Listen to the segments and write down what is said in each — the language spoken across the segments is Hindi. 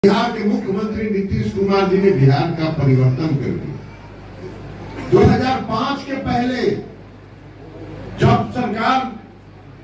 बिहार के मुख्यमंत्री नीतीश कुमार जी ने बिहार का परिवर्तन कर दिया। 2005 के पहले जब सरकार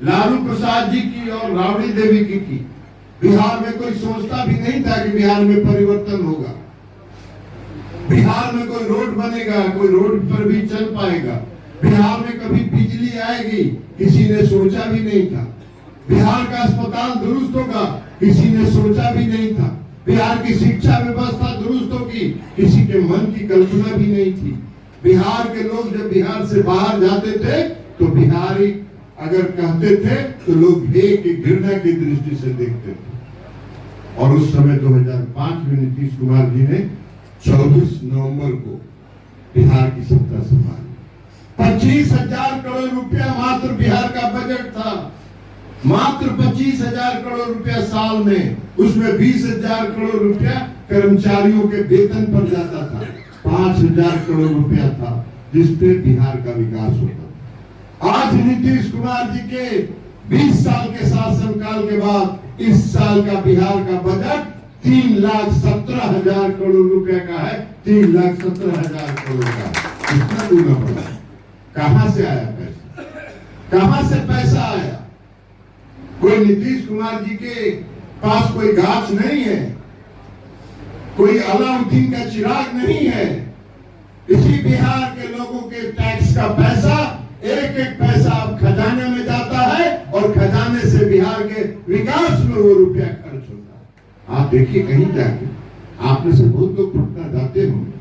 लालू प्रसाद जी की और राबड़ी देवी की थी, बिहार में कोई सोचता भी नहीं था कि बिहार में परिवर्तन होगा, बिहार में कोई रोड बनेगा, कोई रोड पर भी चल पाएगा, बिहार में कभी बिजली आएगी, किसी ने सोचा भी नहीं था। बिहार का अस्पताल दुरुस्त होगा, किसी ने सोचा भी नहीं था। बिहार की शिक्षा व्यवस्था दुरुस्त होगी, किसी के मन की कल्पना भी नहीं थी। बिहार के लोग जब बिहार से बाहर जाते थे तो बिहारी अगर कहते थे तो लोग हे की घृणा की दृष्टि से देखते थे। और उस समय 2005 में नीतीश कुमार जी ने 24 नवंबर को बिहार की सत्ता संभाली। 25,000 करोड़ रुपया मात्र बिहार का बजट था, मात्र 25,000 करोड़ रुपया साल में, उसमें 20,000 करोड़ रुपया कर्मचारियों के वेतन पर जाता था, 5,000 करोड़ रुपया था जिसपे बिहार का विकास होता था। आज नीतीश कुमार जी के 20 साल के शासनकाल के बाद इस साल का बिहार का बजट 3,17,000 करोड़ रुपया का है, 3,17,000 करोड़ का। कितना दूना पड़ा? कहां से आया पैसा? कहां से पैसा आया? कोई नीतीश कुमार जी के पास कोई गाछ नहीं है, कोई अलाउद्दीन का चिराग नहीं है। इसी बिहार के लोगों के टैक्स का पैसा, एक एक पैसा अब खजाने में जाता है और खजाने से बिहार के विकास में वो रुपया खर्च होता है। आप देखिए कहीं जाके, आप में से बहुत लोग पटना जाते होंगे,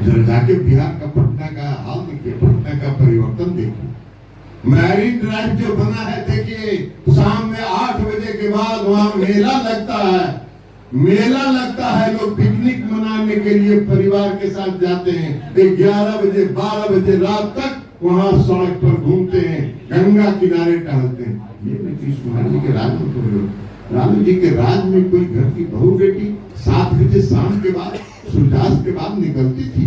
जरा जाके बिहार का पटना का हाल देखिए, पटना का परिवर्तन देखिए। मैरीन ड्राइव जो बना है, देखिए शाम में 8 बजे के बाद वहां मेला लगता है, मेला लगता है। लोग पिकनिक मनाने के लिए परिवार के साथ जाते हैं, 11 बजे 12 बजे रात तक वहां सड़क पर घूमते हैं, गंगा किनारे टहलते हैं। ये नीतीश कुमार जी के राज में तो लालू जी के राज में कोई घर की बहू बेटी 7 बजे शाम के बाद, सूर्यास्त के बाद निकलती थी?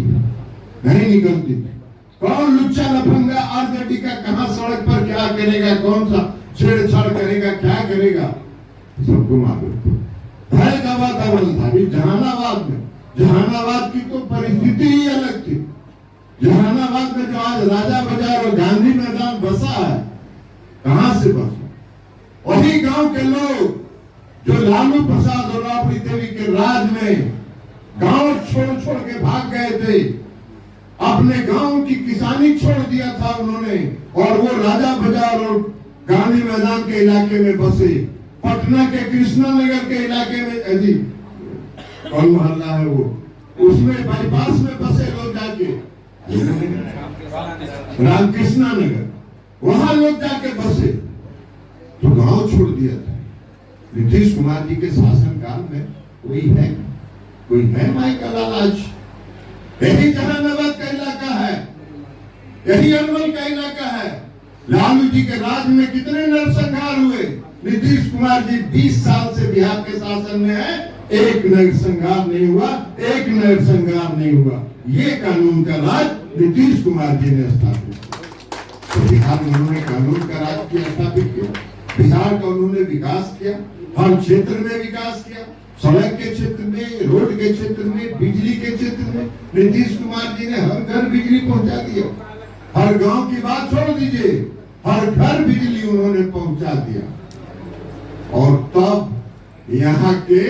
नहीं निकलती थी। कौन लुच्चा लफंगा आरजेडी का कहां सड़क पर क्या करेगा, कौन सा छेड़छाड़ करेगा, क्या करेगा, सबको मालूम। भय का वातावरण था भी जहानाबाद में। जहानाबाद की तो परिस्थिति ही अलग थी। जहानाबाद में जो आज राजा बाजार और गांधी मैदान बसा है, कहां से बसा? वही गांव के लोग जो लालू प्रसाद और राबड़ी देवी के राज में गांव छोड़ छोड़ के भाग गए थे, अपने गांव की किसानी छोड़ दिया था उन्होंने, और वो राजा बाजार और गांधी मैदान के इलाके में बसे। पटना के कृष्णा नगर के इलाके में, अजी कौन मोहल्ला है वो, उसमें बाईपास में बसे लोग जाके, रामकृष्णा नगर, वहां लोग जाके बसे। तो गांव छोड़ दिया था। नीतीश कुमार जी के शासनकाल में कोई है माई का लालच? यही जहानाबाद का इलाका है, यही अरवल का इलाका है। लालू जी के राज में कितने नरसंहार हुए? नीतीश कुमार जी 20 साल से बिहार के शासन में है, एक नरसंहार नहीं हुआ, एक नरसंहार नहीं हुआ। ये कानून का राज नीतीश कुमार जी ने स्थापित किया। तो बिहार में उन्होंने कानून का राज किया, स्थापित किया। बिहार का उन्होंने विकास किया, हर क्षेत्र में विकास किया, सड़क के क्षेत्र में, रोड के क्षेत्र में, बिजली के क्षेत्र में। नीतीश कुमार जी ने हर घर बिजली पहुंचा दिया। हर गांव की बात छोड़ दीजिए, हर घर बिजली उन्होंने पहुंचा दिया। और तब यहाँ के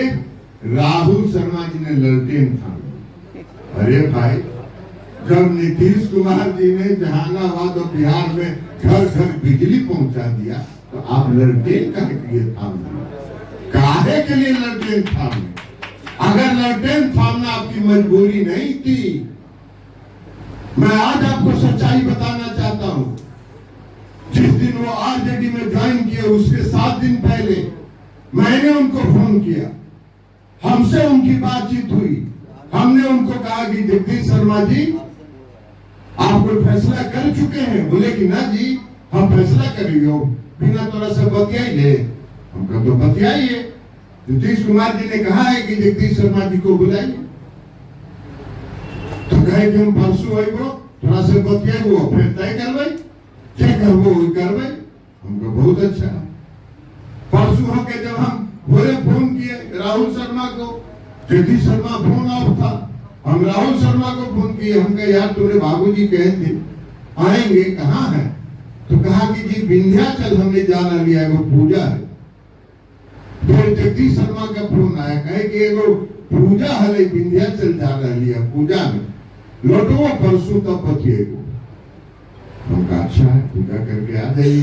राहुल शर्मा जी ने ललटेन थामी। अरे भाई, जब नीतीश कुमार जी ने जहानाबाद और बिहार में घर घर बिजली पहुंचा दिया, तो आप ललटेन काहे के लिए थाम दिए? काहे के लिए ललटेन थामे? अगर ललटेन थामना आपकी मजबूरी नहीं थी, मैं आज आपको सच्चाई बताना चाहता हूं। जिस दिन वो आरजेडी में ज्वाइन किए, उसके 7 दिन पहले मैंने उनको फोन किया, हमसे उनकी बातचीत हुई। हमने उनको कहा कि जगदीश शर्मा जी, आप कोई फैसला कर चुके हैं? बोले कि ना जी, हम फैसला करेंगे, बिना थोड़ा सा बतियाइए। हम कहा तो बतियाइए। नीतीश कुमार जी ने कहा है कि जगदीश शर्मा जी को बुलाइए। तो कहे कि हम परसों आइबो, थोड़ा सा बतियाइबो, फिर तय करवाई, क्या करबो करवाई। हमको बहुत अच्छा। परसों होके जब हम भोरे फोन किए राहुल शर्मा को, जगदीश शर्मा फोन ऑफ था, हम राहुल शर्मा को फोन किए, हम कहे यार तुम्हारे बाबूजी कहे थे आएंगे, कहाँ है? तो कहा कि जी विंध्याचल हमने जाना लिया, वो पूजा है। फिर जगदीश शर्मा का फोन आया, कहे कि एगो पूजा है, विंध्याचल जाना लिया पूजा में, लौटो परसों तब बचिएगो। हम कहा अच्छा है, पूजा करके आ जाइए।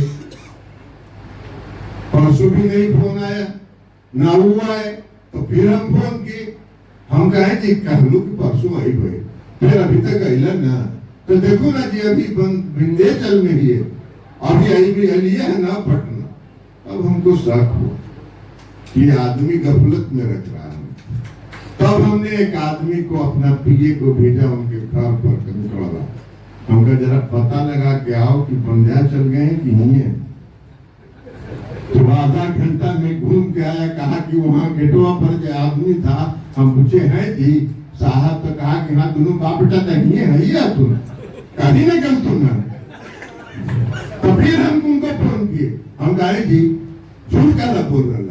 परसों भी नहीं फोन आया, ना हुआ है, तो फिर हम फोन किए, हम कहे जी कह लू कि परसों आई भाई, फिर अभी तक अला ना, तो देखो ना जी अभी विंध्याचल में ही है, अभी आई भी अलिया है ना पटना। अब हमको शक हुआ कि आदमी गफलत में रख रहा है। तब हमने एक आदमी को अपना पीए को भेजा उनके घर पर कंकड़ा, हमका जरा पता लगा के आओ कि विंध्याचल गए कि नहीं है। तो आधा घंटा में घूम के आया, कहा कि वहाँ गेटवा पर जो आदमी था, हम पूछे हैं जी साहब, तो कहा कि हाँ दोनों बाप बेटा नहीं है तुम कहीं ना कल तुम। तो फिर हम उनको फोन किए, हम कहे जी झूठ का बोल रहा है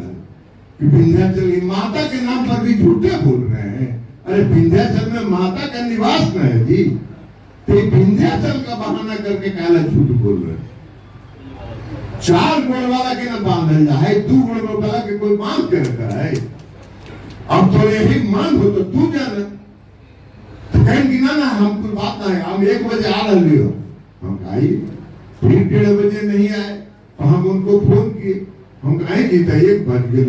कि विंध्याचल माता के नाम पर भी झूठे बोल रहे हैं। अरे विंध्याचल में माता का निवास न है जी, तो विंध्याचल का बहाना करके कहला झूठ बोल रहे हैं। 4 गुण वाला के ना बांधल जाए, 2 गुण वाला के कोई बांध के रखा है। अब तो यही मान हो तो तू जाना, तो कहेंगे ना हम कोई बात ना है, हम 1 बजे आ रहे हो, हम आई, फिर 1:30 बजे नहीं आए, तो हम उनको फोन किए, हम कहें जी 1 बज गए,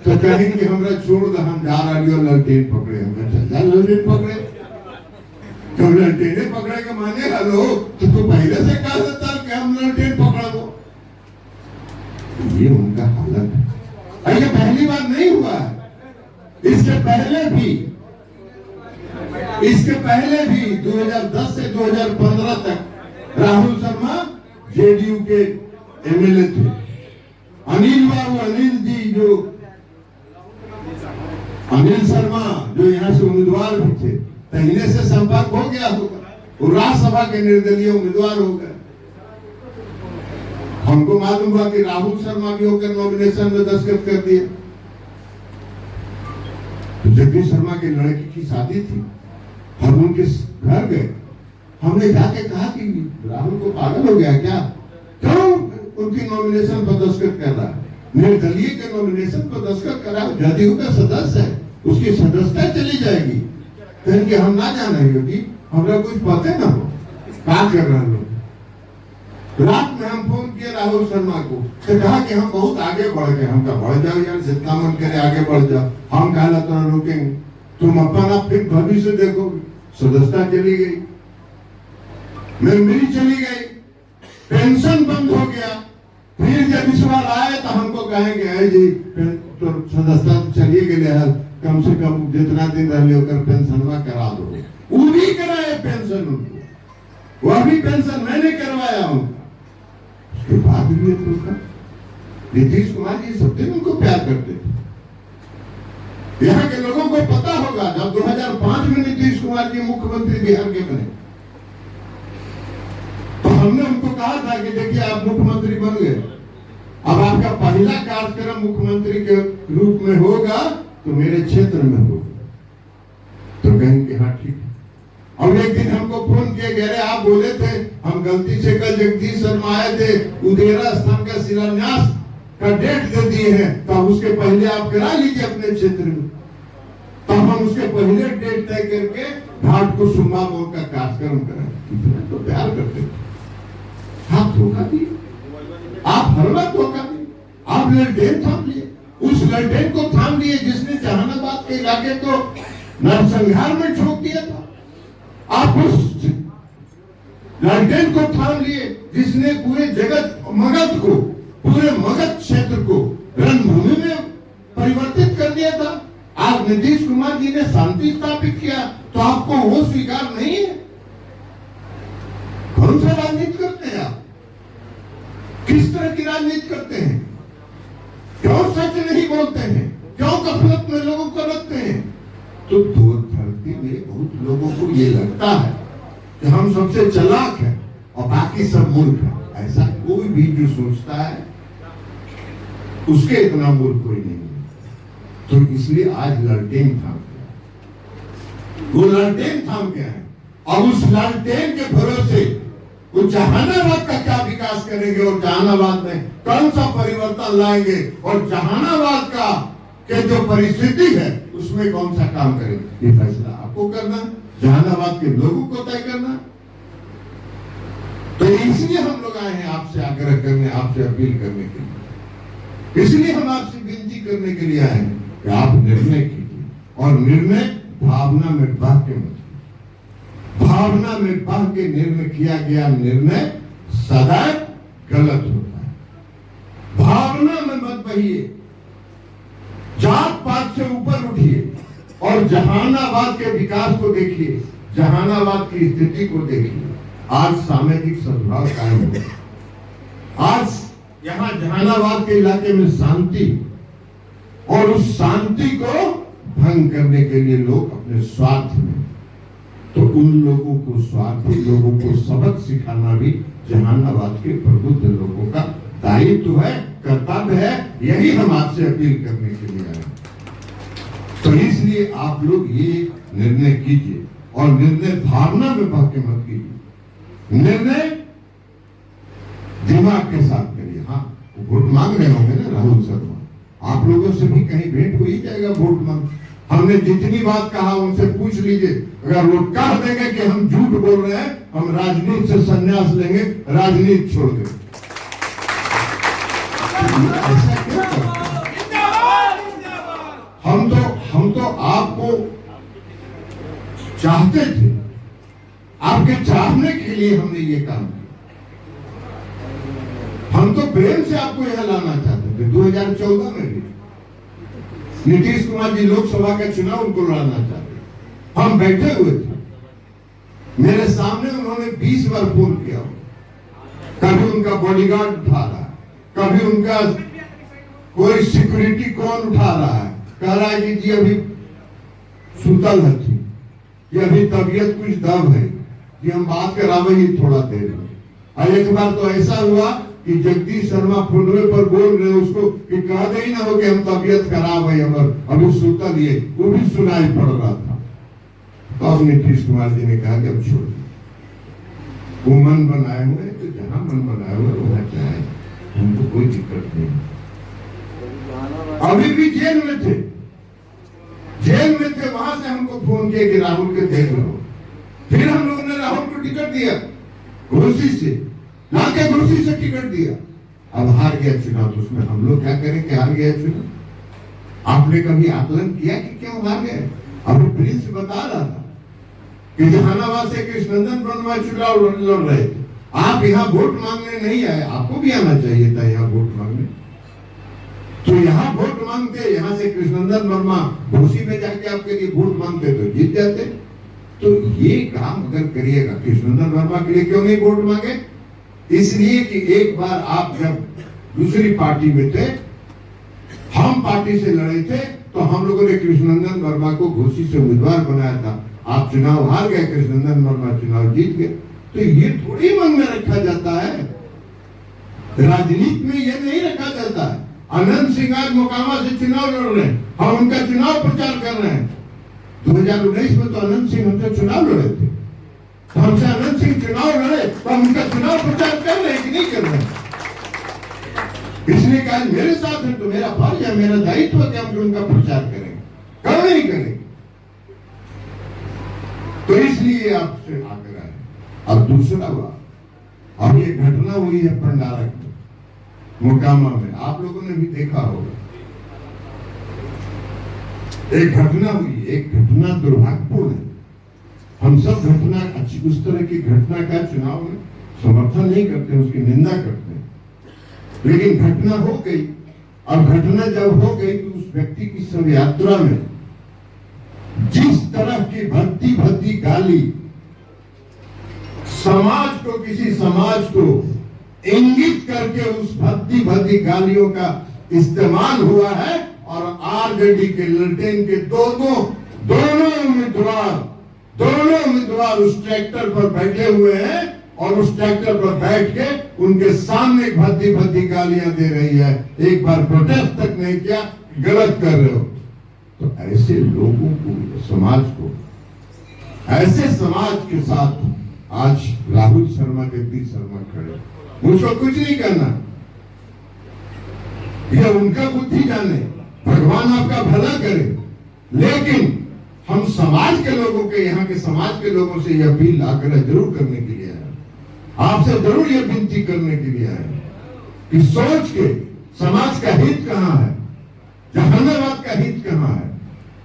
तो कहेंगे हमरा छोड़ दो, हम जा रहे हो, ललटेन पकड़े, हम चल जा ललटेन पकड़े। तो ललटेने पकड़े के माने हेलो, तो तू पहले से कहा देता कि हम ललटेन पकड़ा दो। ये उनका हालत है। ये पहली बार नहीं हुआ है, इसके पहले भी 2010 से 2015 तक राहुल शर्मा जेडीयू के एमएलए थे। अनिल शर्मा जो यहाँ से उम्मीदवार भी थे, पहले से संपर्क हो गया होगा, वो राज्यसभा के निर्दलीय उम्मीदवार हो गए। हमको मालूम हुआ कि राहुल शर्मा भी होकर नॉमिनेशन में दस्तखत कर दिए। तो जगदीश शर्मा के लड़की की शादी थी, हम उनके घर गए, हमने जाके कहा कि राहुल को पागल हो गया क्या, क्यों उनकी नॉमिनेशन पर दस्तखत कर रहा है? निर्दलीय के नॉमिनेशन पर दस्तखत करा, जदयू का सदस्य है, उसकी सदस्यता चली जाएगी। कहेंगे हम ना जाना योगी, हमरा कुछ पता ना हो क्या कर रहा लोग। रात में हम फोन किए राहुल शर्मा को, तो कहा कि हम बहुत आगे बढ़ गए। हम कहा बढ़ जाओ यार, जितना मन करे आगे बढ़ जाओ, हम कहला तो रोकेंगे, तुम अपना फिर भविष्य देखो। सदस्यता चली गई, मेरी चली गई, पेंशन बंद हो गया। फिर जब इस बार आए तो हमको कहेंगे जी तो सदस्यता चलिए गए, कम से कम जितना दिन रह होकर पेंशन करा दो। वो भी कराए पेंशन उनको, वह भी पेंशन मैंने करवाया हूँ। उसके बाद भी नीतीश कुमार जी सब दिन उनको प्यार करते थे। यहाँ के लोगों को पता होगा, जब 2005 में नीतीश कुमार जी मुख्यमंत्री बिहार के बने, तो हमने उनको कहा था कि देखिए आप मुख्यमंत्री बन गए, अब आपका पहला कार्यक्रम मुख्यमंत्री के रूप में होगा तो मेरे क्षेत्र में होगा। तो कहेंगे हाँ ठीक है। और एक दिन हमको फोन किया गया, अरे आप बोले थे, हम गलती से कल जगदीश शर्मा आए थे, उदेरा स्थान का शिलान्यास का डेट दे दिए हैं, तो उसके पहले आप करा लीजिए अपने क्षेत्र में। तो हम उसके पहले डेट तय करके घाट को सुम्मा मोड़ का कार्यक्रम कराए। इतना तो प्यार करते थे, आप धोखा दिए, आप हर बार धोखा दिए। आप ललटेन थाम लिए, उस ललटेन को थाम लिए जिसने जहानाबाद के इलाके को नरसंहार में झोंक दिया था। आप उस ललटेन को थाम लिए जिसने पूरे मगध को, पूरे मगध क्षेत्र को रणभूमि में परिवर्तित कर दिया था। आज नीतीश कुमार जी ने शांति स्थापित किया, तो आपको वो स्वीकार नहीं है? कौन सा राजनीति करते हैं आप? किस तरह की राजनीति करते हैं? क्यों सच नहीं बोलते हैं? क्यों गफलत में लोगों को रखते हैं? तो धरती में बहुत लोगों को ये लगता है कि हम सबसे चालाक हैं और बाकी सब मूर्ख हैं। ऐसा कोई भी जो सोचता है उसके इतना मूर्ख कोई नहीं है। तो इसलिए आज लालटेन थाम गया, वो लालटेन थाम गया है। अब उस लालटेन के भरोसे वो जहानाबाद का क्या विकास करेंगे और जहानाबाद में कौन सा परिवर्तन लाएंगे और जहानाबाद का के जो परिस्थिति है उसमें कौन सा काम करेंगे, ये फैसला आपको करना, जहानाबाद के लोगों को तय करना। तो इसलिए हम लोग आए हैं आपसे आग्रह करने, आपसे अपील करने के लिए, इसलिए हम आपसे विनती करने के लिए आए हैं कि आप निर्णय कीजिए और निर्णय भावना में बह के मत, भावना में बह के निर्णय किया गया निर्णय सदैव गलत होता है। भावना में मत बहिए, जात पात से ऊपर उठिए और जहानाबाद के विकास को देखिए, जहानाबाद की स्थिति को देखिए। आज सामाजिक सद्भाव कायम हो, आज यहाँ जहानाबाद के इलाके में शांति, और उस शांति को भंग करने के लिए लोग अपने स्वार्थ में, तो उन लोगों को, स्वार्थी लोगों को सबक सिखाना भी जहानाबाद के प्रबुद्ध लोगों का दायित्व है, कर्तव्य है। यही हम आपसे अपील करने के लिए आए। तो इसलिए आप लोग ये निर्णय कीजिए और निर्णय भावना में बह के मत कीजिए, निर्णय दिमाग के साथ करिए। हाँ, वोट मांग रहे होंगे ना राहुल शर्मा, आप लोगों से भी कहीं भेंट हो ही जाएगा वोट मांग। हमने जितनी बात कहा उनसे पूछ लीजिए, अगर वो कह देंगे कि हम झूठ बोल रहे हैं, हम राजनीति से संन्यास लेंगे, राजनीति छोड़ देंगे। ऐसा क्यों करते हैं? हम तो आपको चाहते थे, आपके चाहने के लिए हमने ये काम किया। हम तो प्रेम से आपको यह लाना चाहते थे। 2014 में भी नीतीश कुमार जी लोकसभा का चुनाव उनको लड़ना चाहते, हम बैठे हुए थे, मेरे सामने उन्होंने 20 बार फोन किया। कभी उनका बॉडीगार्ड उठा रहा है, कभी उनका कोई सिक्योरिटी कौन उठा रहा है, कह रहा है कि जी अभी सुतल है, कि अभी तबीयत कुछ दब है, कि हम बात करावे ही थोड़ा देर में। और एक बार तो ऐसा हुआ कि जगदीश शर्मा फोनवे पर बोल रहे उसको कि कह दे ही ना हो कि हम तबीयत खराब है, हमार अभी सुतल ये, वो भी सुनाई पड़ रहा था। तो अब नीतीश कुमार जी ने कहा कि अब छोड़ दो, वो मन बनाए हुए, तो जहां मन बनाए हुए वहां जाए, हमको कोई दिक्कत नहीं। अभी भी जेल में थे, वहां से हमको फोन किया कि राहुल के देख लो। फिर हम लोगों ने राहुल को टिकट दिया, घोषी से लाके घोषी से टिकट दिया। अब हार गया चुनाव, तो उसमें हम लोग क्या करें कि हार गया चुनाव। आपने कभी आकलन किया कि क्यों हार गए? अभी प्रिंस बता रहा था कि जहानाबाद से कृष्णनंदन वर्मा चुनाव लड़ रहे थे, आप यहाँ वोट मांगने नहीं आए, आपको भी आना चाहिए था यहाँ वोट मांगने। तो यहाँ वोट मांगते, यहाँ से कृष्णनंदन वर्मा घोषी में जाके आपके लिए वोट मांगते तो जीत जाते। तो ये काम अगर करिएगा, कृष्णनंदन वर्मा के लिए क्यों नहीं वोट मांगे? इसलिए कि एक बार आप जब दूसरी पार्टी में थे, हम पार्टी से लड़े थे, तो हम लोगों ने कृष्णनंदन वर्मा को घोषी से उम्मीदवार बनाया था। आप चुनाव हार गए, कृष्णनंदन वर्मा चुनाव जीत गए। तो ये थोड़ी मन में रखा जाता है, राजनीति में ये नहीं रखा जाता है। अनंत सिंह आज मोकामा से चुनाव लड़ रहे हैं, हम उनका चुनाव प्रचार कर रहे हैं। 2019 में तो अनंत सिंह हमसे चुनाव लड़े थे, तो हमसे अनंत सिंह चुनाव लड़े तो हम उनका चुनाव प्रचार कर रहे हैं कि नहीं कर रहे हैं? इसलिए कहा मेरे साथ है तो मेरा फर्ज है, मेरा दायित्व है कि हम उनका प्रचार करेंगे, क्यों नहीं करेंगे? तो इसलिए आपसे आग्रह है। अब दूसरा बात, अब ये घटना हुई है पंडारक में, मोकामा में, आप लोगों ने भी देखा होगा। एक घटना हुई, एक घटना दुर्भाग्यपूर्ण है। हम सब घटना अच्छी, उस तरह की घटना का चुनाव में समर्थन नहीं करते, उसकी निंदा करते हैं, लेकिन घटना हो गई। अब घटना जब हो गई तो उस व्यक्ति की शव यात्रा में जिस तरह की भद्दी भद्दी गाली समाज को, किसी समाज को इंगित करके उस भद्दी भद्दी गालियों का इस्तेमाल हुआ है, और आरजेडी के ललटेन के दोनों उम्मीदवार उस ट्रैक्टर पर बैठे हुए हैं, और उस ट्रैक्टर पर बैठ के उनके सामने भद्दी भद्दी गालियां दे रही है। एक बार प्रोटेस्ट तक नहीं किया, गलत कर रहे हो। तो ऐसे लोगों को, समाज को, ऐसे समाज के साथ आज राहुल शर्मा, जगदीश शर्मा खड़े। मुझको कुछ नहीं करना, यह उनका बुद्धि जाने, भगवान आपका भला करे, लेकिन हम समाज के लोगों के, यहाँ के समाज के लोगों से यह अपील आग्रह जरूर करने के लिए आए, आपसे जरूर यह विनती करने के लिए आए कि सोच के समाज का हित कहाँ है, जहानाबाद का हित कहाँ है।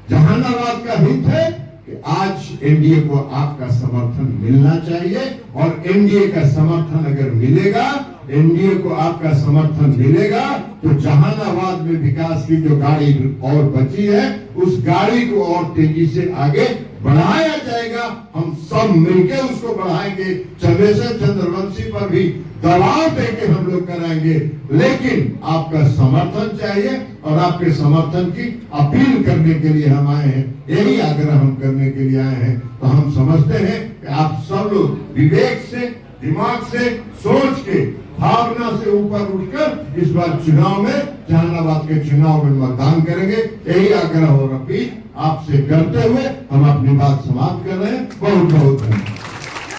जहानाबाद का हित है कि आज एनडीए को आपका समर्थन मिलना चाहिए, और एनडीए का समर्थन अगर मिलेगा, एनडीए को आपका समर्थन मिलेगा, तो जहानाबाद में विकास की जो गाड़ी और बची है, उस गाड़ी को और तेजी से आगे बढ़ाया जाएगा। हम सब मिलकर उसको बढ़ाएंगे। चंद्रशेखर चंद्रवंशी पर भी दबाव देके हम लोग कराएंगे, लेकिन आपका समर्थन चाहिए, और आपके समर्थन की अपील करने के लिए हम आए हैं, यही आग्रह हम करने के लिए आए हैं। तो हम समझते हैं कि आप सब लोग विवेक से, दिमाग से, सोच के, भावना से ऊपर उठकर इस बार चुनाव में, जहानाबाद के चुनाव में मतदान करेंगे। यही आग्रह और अपील आपसे करते हुए हम अपनी बात समाप्त कर रहे हैं। बहुत बहुत धन्यवाद।